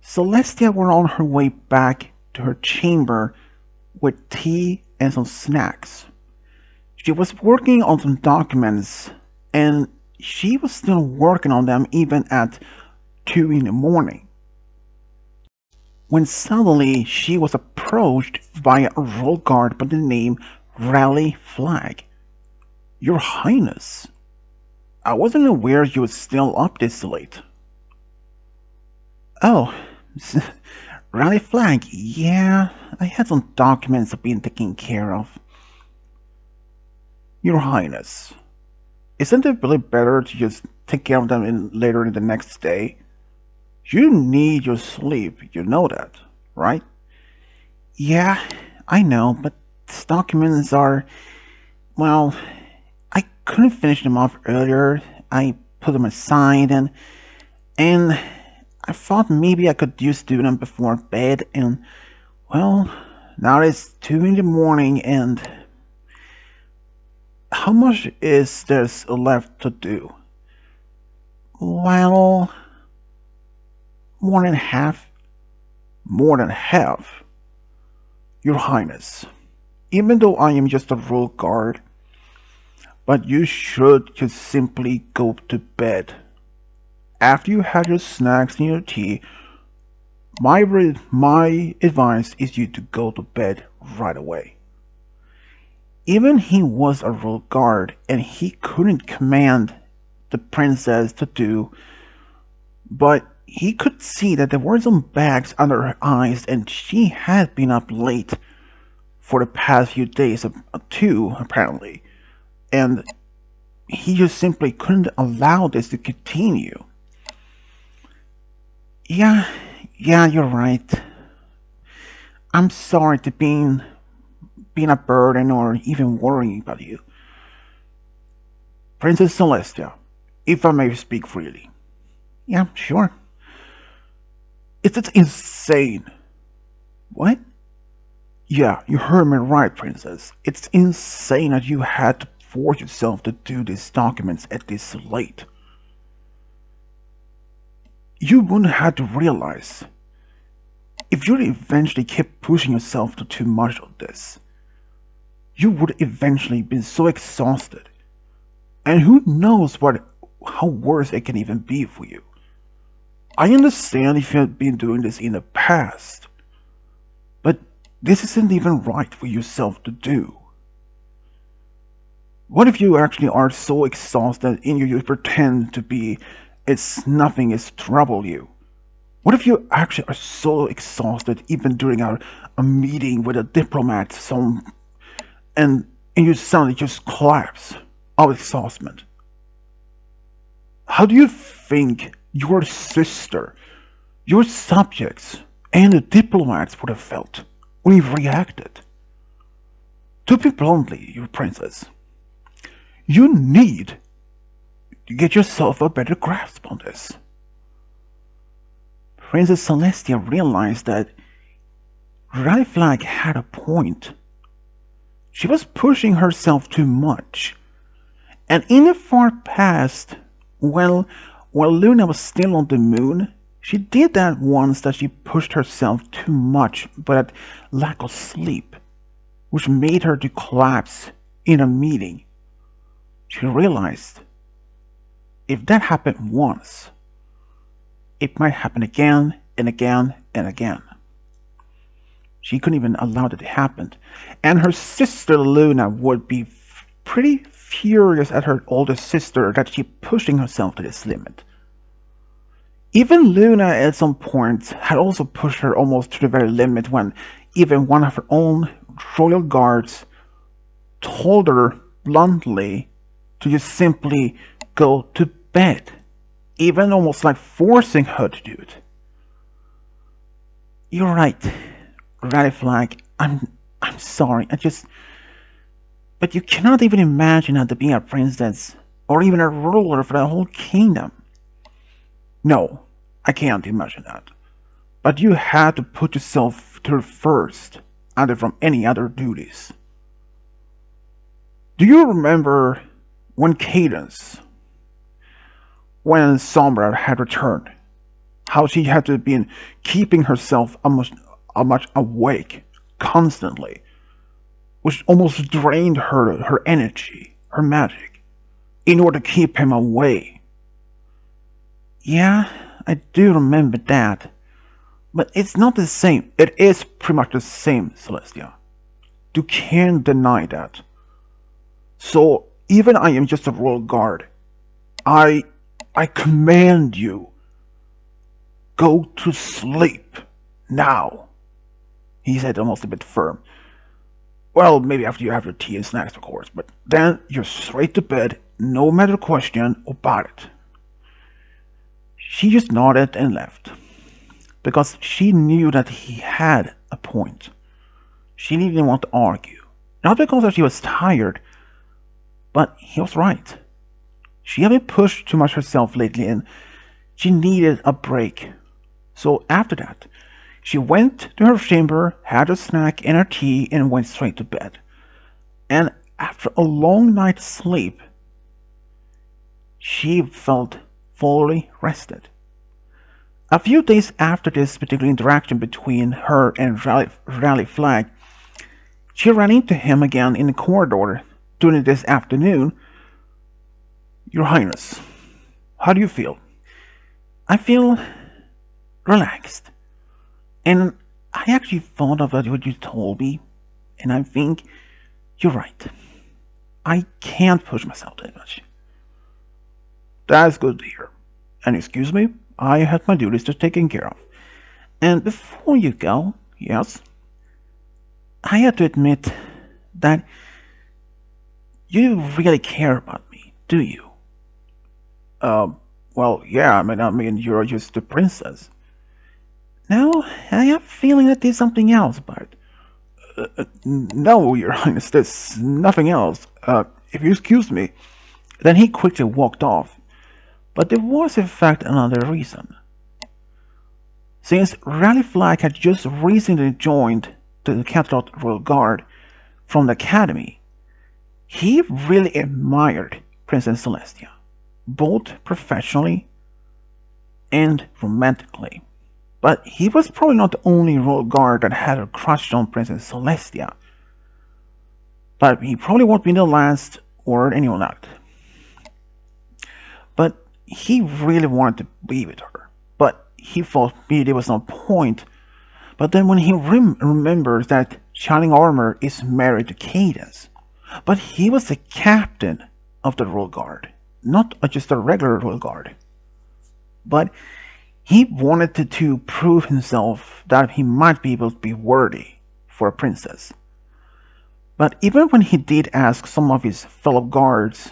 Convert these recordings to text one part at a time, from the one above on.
Celestia was on her way back to her chamber with tea and some snacks. She was working on some documents, and she was still working on them even at 2 in the morning. When suddenly she was approached by a royal guard by the name Rally Flag. Your Highness, I wasn't aware you were still up this late. Oh, Rally Flag, yeah, I had some documents being taken care of. Your Highness, isn't it really better to just take care of them later in the next day? You need your sleep, you know that, right? Yeah, I know, but these documents are, well, I couldn't finish them off earlier. I put them aside and I thought maybe I could just do them before bed and, well, now it's 2 in the morning and how much is there left to do? Well, more than half. More than half. Your Highness, even though I am just a royal guard, but you should just simply go to bed. After you have your snacks and your tea, my advice is you to go to bed right away. Even he was a royal guard and he couldn't command the princess to do, but he could see that there were some bags under her eyes and she had been up late for the past few days too, apparently, and he just simply couldn't allow this to continue. Yeah, you're right. I'm sorry to being a burden or even worrying about you. Princess Celestia, if I may speak freely. Yeah, sure. It's insane. What? Yeah, you heard me right, Princess. It's insane that you had to force yourself to do these documents at this late. You wouldn't have to realize if you eventually kept pushing yourself to too much of this, you would eventually be so exhausted. And who knows how worse it can even be for you. I understand if you had been doing this in the past, but this isn't even right for yourself to do. What if you actually are so exhausted and you pretend to be nothing is trouble you? What if you actually are so exhausted even during a meeting with a diplomat and you suddenly just collapse of exhaustion? How do you think your sister, your subjects, and the diplomats would have felt when you reacted? To be bluntly, your princess, you need to get yourself a better grasp on this. Princess Celestia realized that Rally Flag had a point. She was pushing herself too much. And in the far past, while Luna was still on the moon, she did that once that she pushed herself too much by that lack of sleep, which made her to collapse in a meeting. She realized if that happened once, it might happen again and again and again. She couldn't even allow that to happen, and her sister Luna would be pretty furious at her older sister that she pushing herself to this limit. Even Luna at some point had also pushed her almost to the very limit when even one of her own royal guards told her bluntly to just simply go to bed, even almost like forcing her to do it. You're right, Rally Flag. I'm sorry. But you cannot even imagine how to be a princess or even a ruler for the whole kingdom. No, I can't imagine that. But you had to put yourself through first, other from any other duties. Do you remember when Sombra had returned? how she had to be keeping herself almost awake constantly, which almost drained her energy, her magic, in order to keep him away. Yeah, I do remember that. But it's not the same. It is pretty much the same, Celestia. You can't deny that. So, even I am just a royal guard. I command you. Go to sleep. Now. He said almost a bit firm. Well, maybe after you have your tea and snacks, of course. But then you're straight to bed, no matter question about it. She just nodded and left. Because she knew that he had a point. She didn't want to argue. Not because she was tired, but he was right. She had been pushed too much herself lately and she needed a break. So after that, she went to her chamber, had her snack and her tea, and went straight to bed. And after a long night's sleep, she felt fully rested. A few days after this particular interaction between her and Rally Flag, she ran into him again in the corridor during this afternoon. Your Highness, how do you feel? I feel relaxed. And I actually thought about what you told me, and I think you're right. I can't push myself that much. That's good to hear. And excuse me, I had my duties to taken care of. And before you go, yes, I have to admit that you really care about me, do you? Well, yeah, I mean, you're just the princess. Now, I have a feeling that there's something else, but... no, Your Highness, there's nothing else. If you excuse me. Then he quickly walked off. But there was in fact another reason. Since Rally Flag had just recently joined the Catalot Royal Guard from the Academy, he really admired Princess Celestia, both professionally and romantically. But he was probably not the only Royal Guard that had a crush on Princess Celestia. But he probably won't be the last or anyone else. But he really wanted to be with her. But he thought maybe there was no point. But then when he remembers that Shining Armor is married to Cadence. But he was the captain of the Royal Guard. Not just a regular Royal Guard. But he wanted to prove himself that he might be able to be worthy for a princess. But even when he did ask some of his fellow guards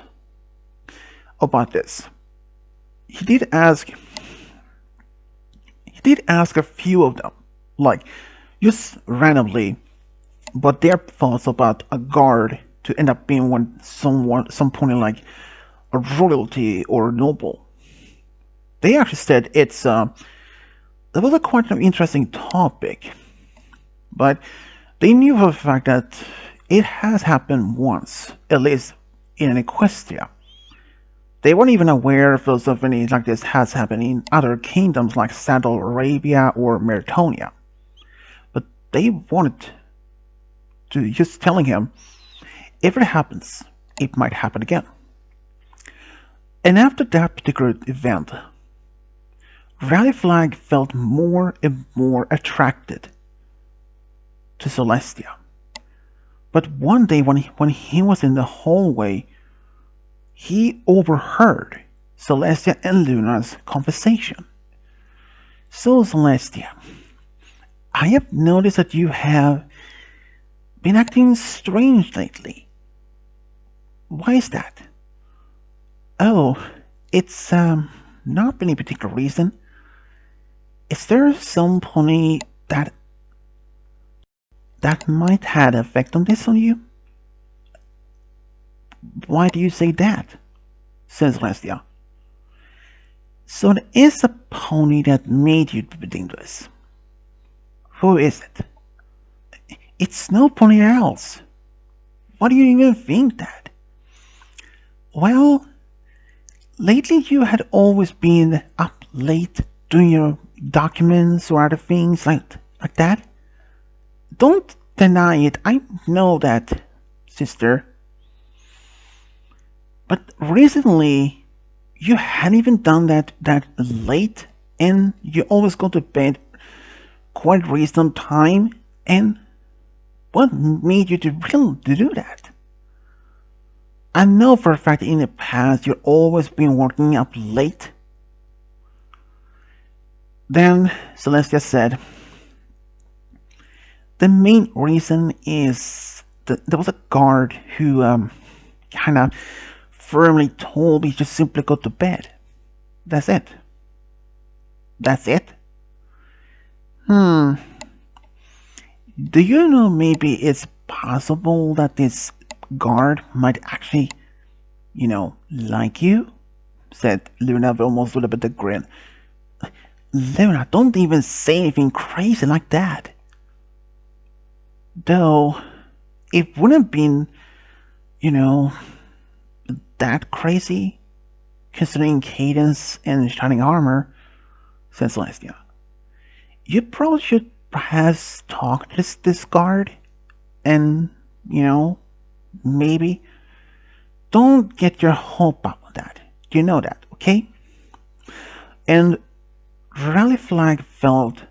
about this, he did ask a few of them, like just randomly, but their thoughts about a guard to end up being some point in like a royalty or noble. They actually said it was a quite an interesting topic, but they knew for the fact that it has happened once, at least in Equestria. They weren't even aware if something like this has happened in other kingdoms like Saddle Arabia or Meritonia. But they wanted to just telling him, if it happens, it might happen again. And after that particular event, Rally Flag felt more and more attracted to Celestia. But one day when he was in the hallway, he overheard Celestia and Luna's conversation. So Celestia, I have noticed that you have been acting strange lately. Why is that? Oh, it's not any particular reason. Is there some pony that might have an effect on this on you? Why do you say that? Says Celestia. So it is a pony that made you do this. Who is it? It's no pony else. Why do you even think that? Well, lately you had always been up late doing documents or other things like that? Don't deny it. I know that, sister. But recently, you hadn't even done that late, and you always go to bed quite recent time. And what made you to do that? I know for a fact that in the past you've always been working up late. Then Celestia said, the main reason is that there was a guard who kind of firmly told me to simply go to bed. That's it. That's it? Do you know maybe it's possible that this guard might actually, like you? Said Luna almost with a bit of grin. Luna, don't even say anything crazy like that. Though, it wouldn't have been, that crazy, considering Cadence and Shining Armor, said Celestia. You probably should perhaps talk to this guard, and, maybe don't get your hope up on that. You know that, okay? And Rally Flag felt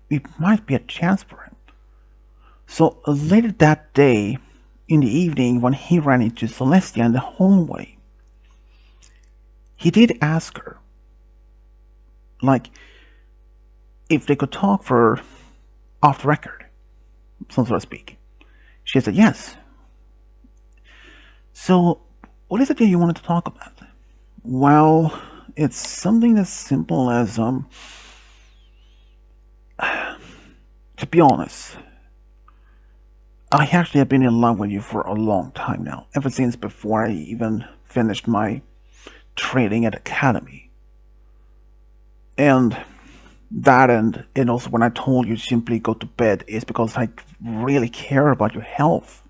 it might be a chance for him. So later that day, in the evening, when he ran into Celestia in the hallway, he did ask her, if they could talk for off the record, so to speak. She said yes. So, what is it that you wanted to talk about? Well, it's something as simple as, to be honest, I actually have been in love with you for a long time now, ever since before I even finished my training at Academy. And that and also when I told you simply go to bed is because I really care about your health.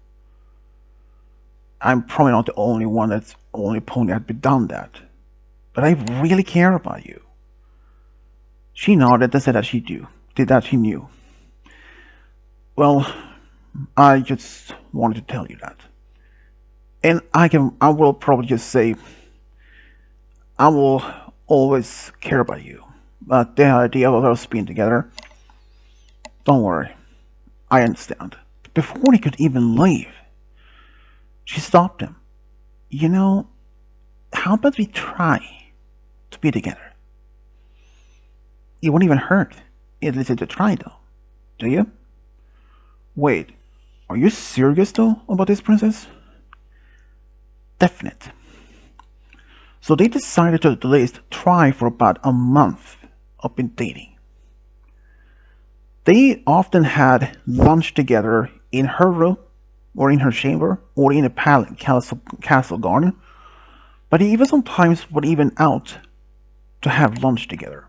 I'm probably not the only one only pony had been done that. But I really care about you. She nodded and said that she knew. Well, I just wanted to tell you that. And I will probably just say, I will always care about you. But the idea of us being together, don't worry, I understand. Before he could even leave, she stopped him. How about we try to be together? It won't even hurt, at least to try though. Do you? Wait, are you serious though about this, princess? Definite. So they decided to at least try for about a month of been dating. They often had lunch together in her room, or in her chamber, or in a castle garden, but even sometimes were even out to have lunch together.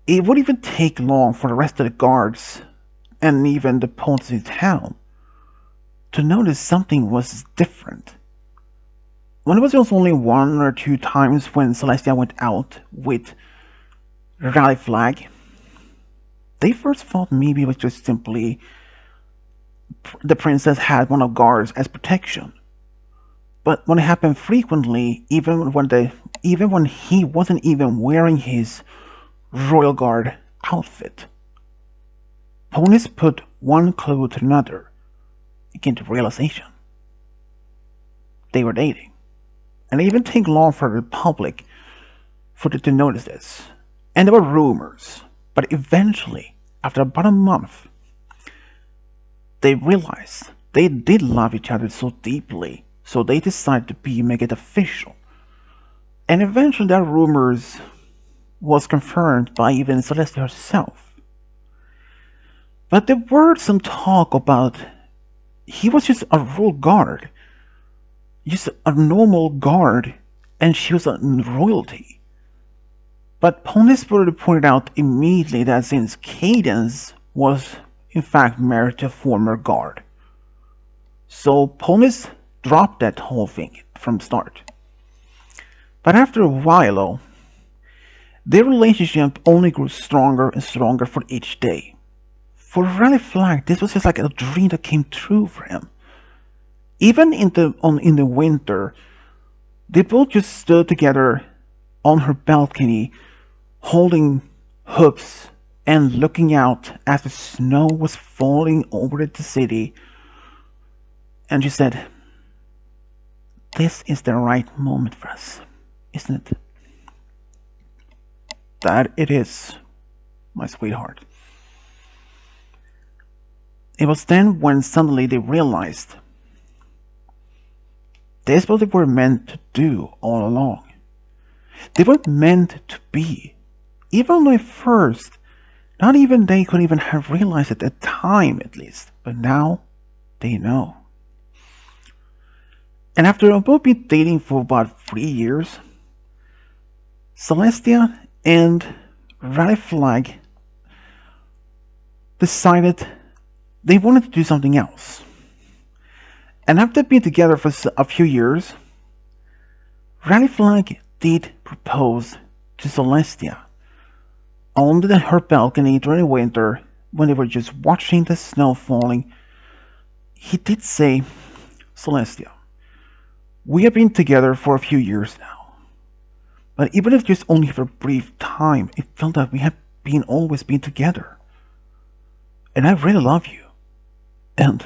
It would even take long for the rest of the guards, and even the pawns in town, to notice something was different. When it was just only 1 or 2 times when Celestia went out with Rally Flag, they first thought maybe it was just simply the princess had one of guards as protection. But when it happened frequently, even when he wasn't even wearing his royal guard outfit, ponies put one clue to another into realization. They were dating. And it didn't take long for the public to notice this. And there were rumors, but eventually, after about a month, they realized they did love each other so deeply, so they decided to make it official. And eventually that rumors was confirmed by even Celestia herself. But there were some talk about he was just a royal guard, just a normal guard, and she was a royalty. But Ponies pointed out immediately that since Cadence was in fact married to a former guard, so Ponies dropped that whole thing from start. But after a while, Their relationship only grew stronger and stronger for each day. For Rally Flag, this was just like a dream that came true for him. Even in the winter, they both just stood together on her balcony, holding hoops and looking out as the snow was falling over the city. And she said, "This is the right moment for us, isn't it?" "That it is, my sweetheart." It was then when suddenly they realized this is what they were meant to do all along. They were meant to be. Even though at first, not even they could even have realized it at the time at least. But now, they know. And after both been dating for about 3 years, Celestia and Rally Flag decided they wanted to do something else. And after being together for a few years, Rally Flag did propose to Celestia on her balcony during the winter when they were just watching the snow falling. He did say, "Celestia, we have been together for a few years now, but even if just only for a brief time, it felt that we have always been together. And I really love you. And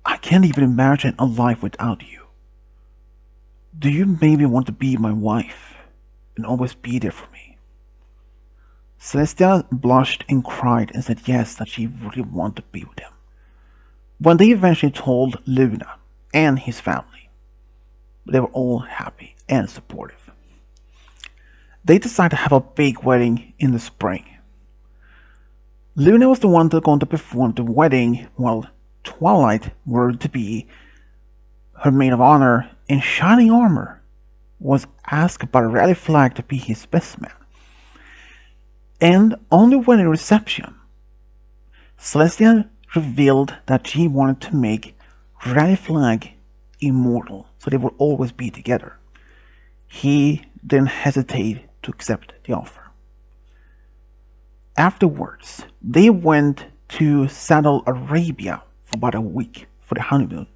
I can't even imagine a life without you. Do you maybe want to be my wife and always be there for me?" Celestia blushed and cried and said yes, that she really wanted to be with him. When they eventually told Luna and his family, they were all happy and supportive. They decided to have a big wedding in the spring. Luna was the one that was going to perform the wedding, while Twilight were to be her maid of honor, and Shining Armor was asked by Rally Flag to be his best man. And on the wedding reception, Celestia revealed that she wanted to make Rally Flag immortal, so they would always be together. He didn't hesitate to accept the offer. Afterwards, they went to Saudi Arabia for about a week for the honeymoon.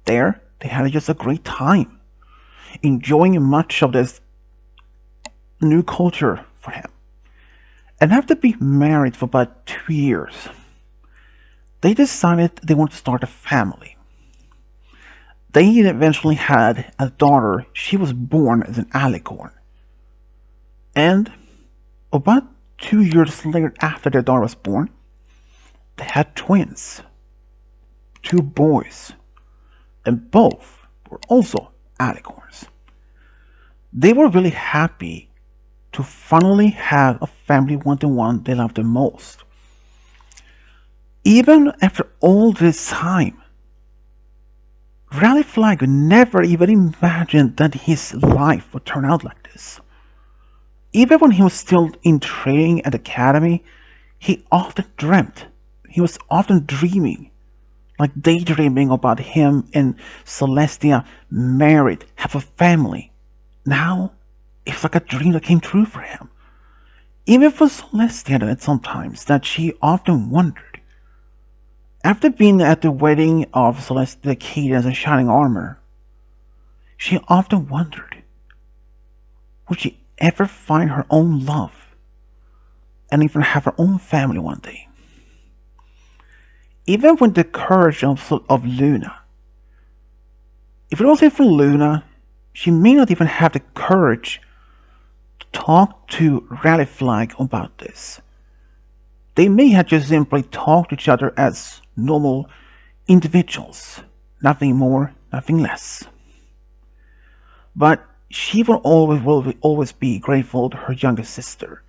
There, they had just a great time, enjoying much of this new culture for him. And after being married for about 2 years, they decided they wanted to start a family. They eventually had a daughter. She was born as an alicorn. And about 2 years later, after their daughter was born, they had twins. 2 boys. And both were also alicorns. They were really happy to finally have a family one-to-one they loved the most. Even after all this time, Rally Flag never even imagined that his life would turn out like this. Even when he was still in training at the academy, he often dreamt. He was often dreaming, like daydreaming about him and Celestia married, have a family. Now, it's like a dream that came true for him. Even for Celestia, that sometimes that she often wondered. After being at the wedding of Celestia, Cadence, and Shining Armor, she often wondered, would she ever find her own love and even have her own family one day? Even with the courage of Luna, if it wasn't for Luna, she may not even have the courage to talk to Rally Flag about this. They may have just simply talked to each other as normal individuals, nothing more, nothing less. But she will always be grateful to her younger sister,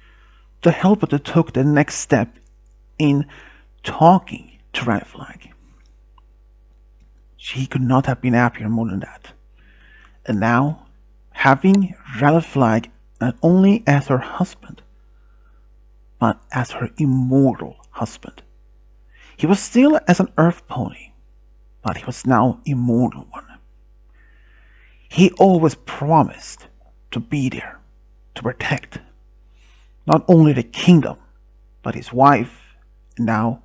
to help her to take the next step in talking to Rally Flag. She could not have been happier more than that. And now, having Rally Flag not only as her husband, but as her immortal husband. He was still as an earth pony, but he was now immortal one. He always promised to be there to protect not only the kingdom, but his wife, and now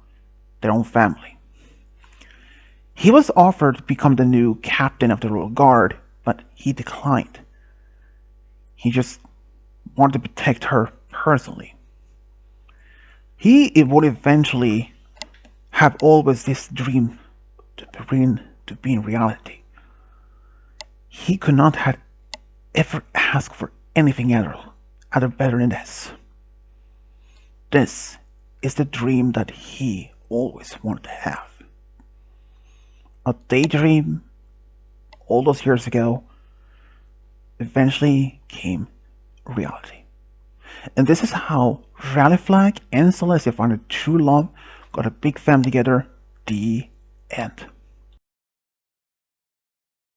their own family. He was offered to become the new captain of the Royal Guard, but he declined. He just wanted to protect her personally. He would eventually have always this dream to be in reality. He could not have ever asked for anything other better than this. This is the dream that he always wanted to have. A daydream all those years ago eventually came reality. And this is how Rally Flag and Celestia found a true love, got a big family together. The end.